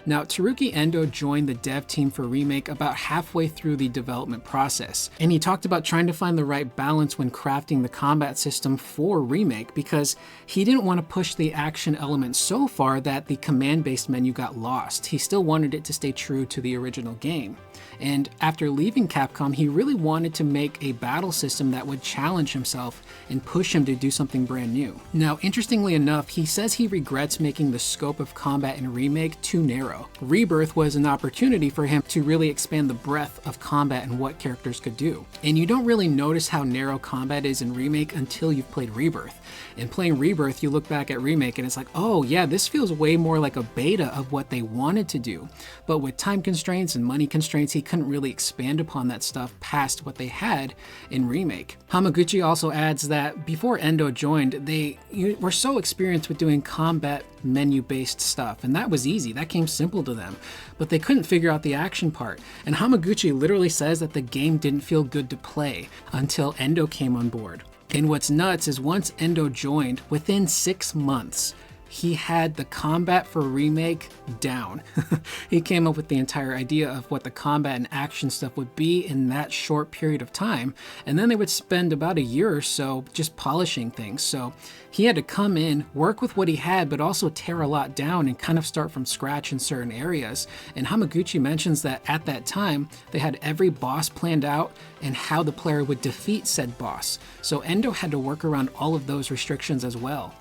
Now, Teruki Endo joined the dev team for Remake about halfway through the development process, and he talked about trying to find the right balance when crafting the combat system for Remake because he didn't want to push the action element so far that the command-based menu got lost. He still wanted it to stay true to the original game. And after leaving Capcom, he really wanted to make a battle system that would challenge himself and push him to do something brand new. Now, interestingly enough, he says he regrets making the scope of combat in Remake too narrow. Rebirth was an opportunity for him to really expand the breadth of combat and what characters could do. And you don't really notice how narrow combat is in Remake until you've played Rebirth. And playing Rebirth, you look back at Remake and it's like, oh yeah, this feels way more like a beta of what they wanted to do. But with time constraints and money constraints, he couldn't really expand upon that stuff past what they had in Remake. Hamaguchi also adds that before Endo joined, they were so experienced with doing combat menu-based stuff, and that was easy, that came simple to them, but they couldn't figure out the action part. And Hamaguchi literally says that the game didn't feel good to play until Endo came on board. And what's nuts is once Endo joined, within 6 months, he had the combat for Remake down. He came up with the entire idea of what the combat and action stuff would be in that short period of time, and then they would spend about a year or so just polishing things. So he had to come in, work with what he had, but also tear a lot down and kind of start from scratch in certain areas. And Hamaguchi mentions that at that time, they had every boss planned out and how the player would defeat said boss. So Endo had to work around all of those restrictions as well.